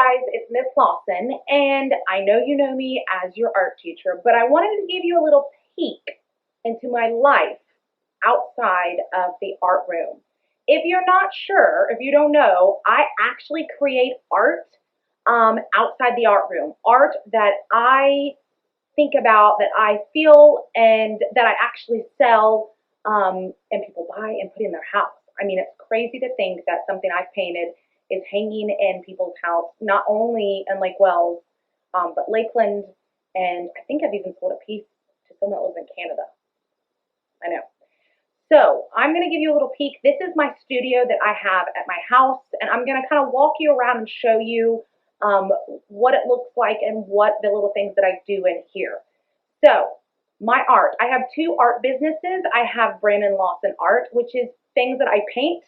guys, it's Miss Lawson, and I know you know me as your art teacher, but I wanted to give you a little peek into my life outside of the art room. If you're not sure, if you don't know, I actually create art outside the art room, art that I think about, that I feel, and that I actually sell, and people buy and put in their house. I mean, it's crazy to think that something I've painted is hanging in people's house, not only in Lake Wells, but Lakeland, and I think I've even sold a piece to someone that lives in Canada. I know. So I'm going to give you a little peek. This is my studio that I have at my house, and I'm going to kind of walk you around and show you what it looks like and what the little things that I do in here. So my art, I have two art businesses. I have Brandon Lawson Art, which is things that I paint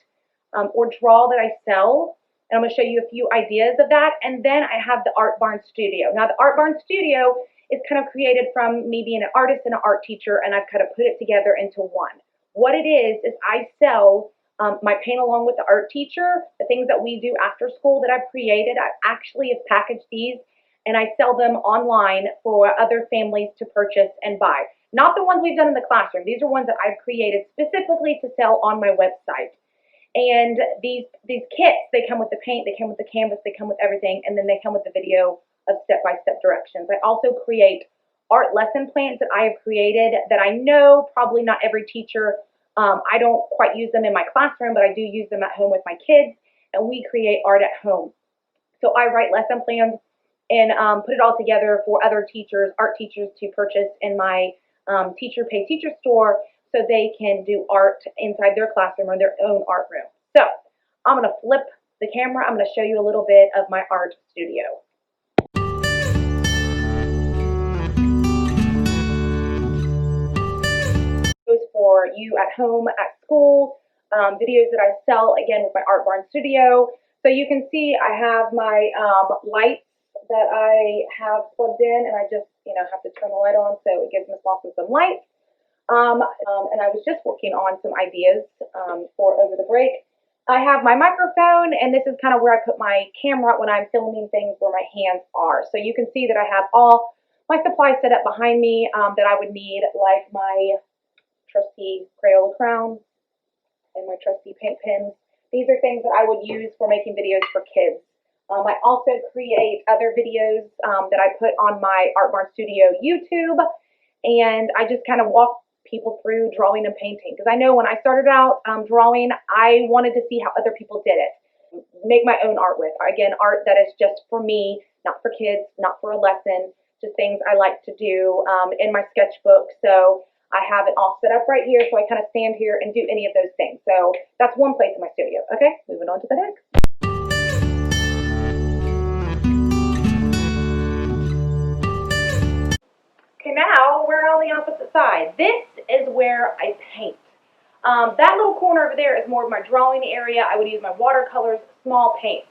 or draw that I sell. And I'm going to show you a few ideas of that. And then I have the Art Barn Studio. Now, the Art Barn Studio is kind of created from me being an artist and an art teacher, and I've kind of put it together into one. What it is I sell my paint along with the art teacher, the things that we do after school that I've created. I actually have packaged these, and I sell them online for other families to purchase and buy. Not the ones we've done in the classroom. These are ones that I've created specifically to sell on my website. And these kits, they come with the paint, they come with the canvas, they come with everything, and then they come with the video of step-by-step directions. I also create art lesson plans that I have created that I know probably not every teacher, I don't quite use them in my classroom, but I do use them at home with my kids, and we create art at home. So I write lesson plans and put it all together for other teachers, art teachers, to purchase in my teacher pay teacher store, so they can do art inside their classroom or their own art room. So I'm going to flip the camera. I'm going to show you a little bit of my art studio. For you at home, at school, videos that I sell, again, with my Art Barn Studio. So you can see I have my lights that I have plugged in, and I just, have to turn the light on so it gives Miss Lawson some light. And I was just working on some ideas for over the break. I have my microphone, and this is kind of where I put my camera when I'm filming things where my hands are. So you can see that I have all my supplies set up behind me that I would need, like my trusty Crayola crown and my trusty paint pens. These are things that I would use for making videos for kids. I also create other videos that I put on my Art Barn Studio YouTube, and I just kind of walk people through drawing and painting, because I know when I started out drawing, I wanted to see how other people did it, make my own art with. Again, art that is just for me, not for kids, not for a lesson, just things I like to do in my sketchbook. So I have it all set up right here, so I kind of stand here and do any of those things. So that's one place in my studio. Okay, moving on to the next. Okay, now we're on the opposite side. This is where I paint. That little corner over there is more of my drawing area. I would use my watercolors, small paints.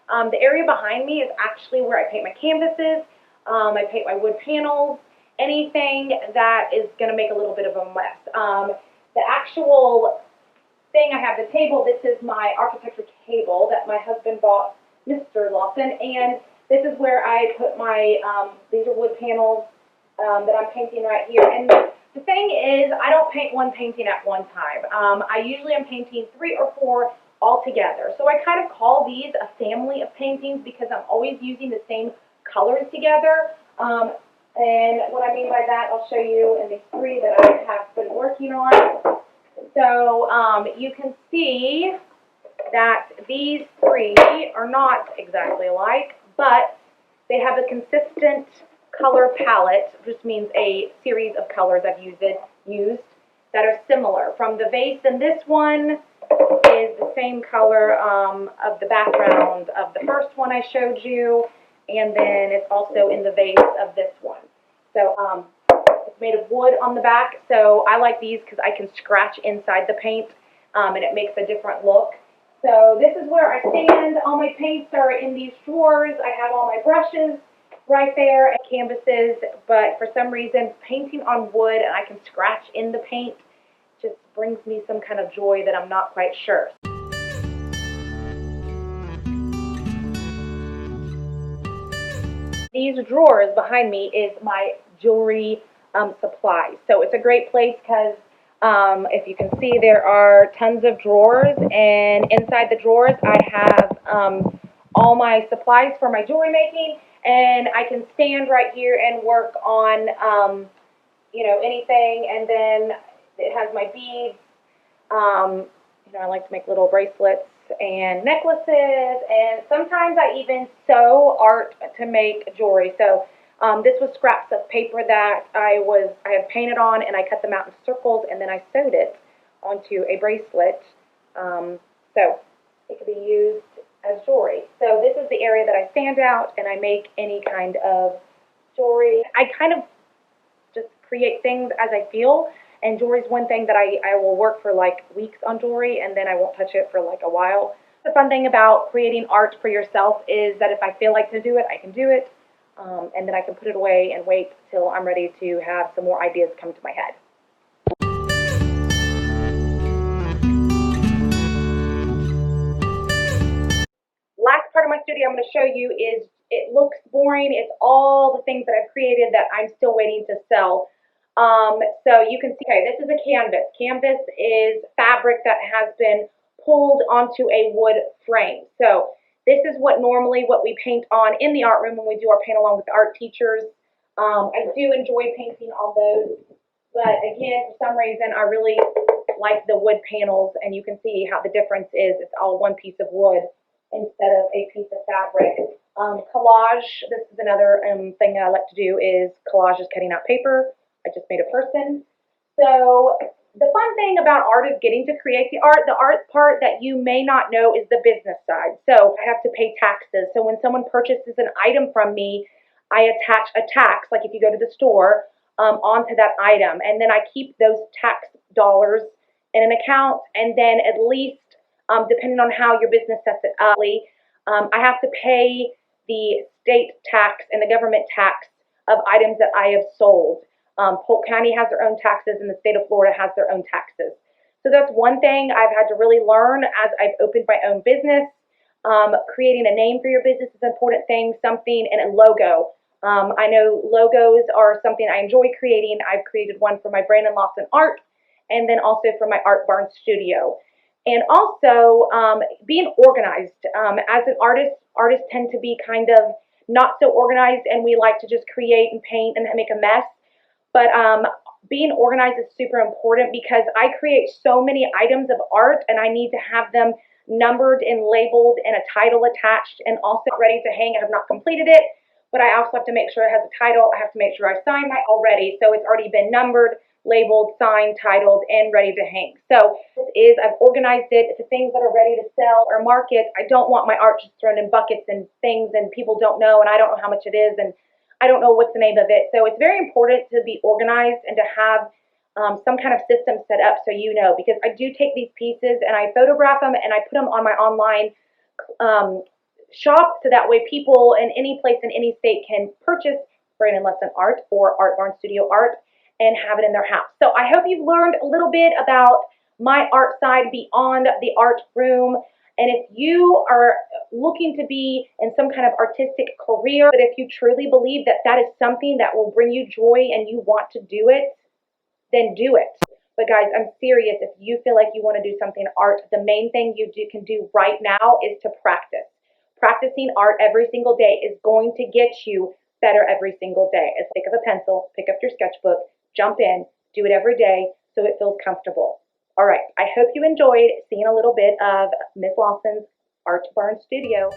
The area behind me is actually where I paint my canvases. I paint my wood panels, anything that is going to make a little bit of a mess. The actual thing, I have the table. This is my architecture table that my husband bought, Mr. Lawson, and this is where I put my, these are wood panels that I'm painting right here. And the thing is, I don't paint one painting at one time. I usually am painting 3 or 4 all together. So I kind of call these a family of paintings because I'm always using the same colors together. And what I mean by that, I'll show you in these 3 that I have been working on. So you can see that these 3 are not exactly alike, but they have a consistent color palette, which means a series of colors I've used that are similar. From the vase in this one is the same color of the background of the first one I showed you, and then it's also in the vase of this one. So it's made of wood on the back, so I like these because I can scratch inside the paint, and it makes a different look. So this is where I stand. All my paints are in these drawers. I have all my brushes right there and canvases, but for some reason painting on wood and I can scratch in the paint just brings me some kind of joy that I'm not quite sure. These drawers behind me is my jewelry supply. So it's a great place because if you can see, there are tons of drawers, and inside the drawers I have all my supplies for my jewelry making, and I can stand right here and work on anything. And then it has my beads. I like to make little bracelets and necklaces, and sometimes I even sew art to make jewelry. So this was scraps of paper that I had painted on, and I cut them out in circles, and then I sewed it onto a bracelet. So it could be used as jewelry. So this is the area that I stand out, and I make any kind of jewelry. I kind of just create things as I feel. And jewelry is one thing that I will work for like weeks on jewelry, and then I won't touch it for like a while. The fun thing about creating art for yourself is that if I feel like to do it, I can do it. And then I can put it away and wait till I'm ready to have some more ideas come to my head. Last part of my studio I'm going to show you is, it looks boring. It's all the things that I've created that I'm still waiting to sell. So you can see, okay, this is a canvas. Canvas is fabric that has been pulled onto a wood frame. So this is what we paint on in the art room when we do our paint along with the art teachers. I do enjoy painting on those, but again, for some reason, I really like the wood panels, and you can see how the difference is. It's all one piece of wood instead of a piece of fabric. Collage, this is another thing that I like to do, is collage is cutting out paper. I just made a person. So the fun thing about art is getting to create the art. The art part that you may not know is the business side. So I have to pay taxes. So when someone purchases an item from me, I attach a tax, like if you go to the store, onto that item. And then I keep those tax dollars in an account, and then at least, depending on how your business sets it up, I have to pay the state tax and the government tax of items that I have sold. Polk County has their own taxes, and the state of Florida has their own taxes. So that's one thing I've had to really learn as I've opened my own business. Creating a name for your business is an important thing, something, and a logo. I know logos are something I enjoy creating. I've created one for my Brandon Lawson art, and then also for my Art Barn studio. And also being organized. As an artist, artists tend to be kind of not so organized, and we like to just create and paint and make a mess. But being organized is super important because I create so many items of art, and I need to have them numbered and labeled and a title attached, and also ready to hang. I have not completed it, but I also have to make sure it has a title. I have to make sure I signed it already, so it's already been numbered, labeled, signed, titled, and ready to hang. So this is, I've organized it to things that are ready to sell or market. I don't want my art just thrown in buckets and things, and people don't know, and I don't know how much it is, and I don't know what's the name of it. So it's very important to be organized and to have some kind of system set up so you know, because I do take these pieces and I photograph them and I put them on my online shop, so that way people in any place in any state can purchase Brandon Lawson art or Art Barn Studio art and have it in their house. So I hope you've learned a little bit about my art side beyond the art room. And if you are looking to be in some kind of artistic career, but if you truly believe that that is something that will bring you joy and you want to do it, then do it. But guys, I'm serious. If you feel like you want to do something art, the main thing can do right now is to practice. Practicing art every single day is going to get you better every single day. It's pick up a pencil, pick up your sketchbook, jump in, do it every day so it feels comfortable. All right, I hope you enjoyed seeing a little bit of Miss Lawson's Art Barn Studio.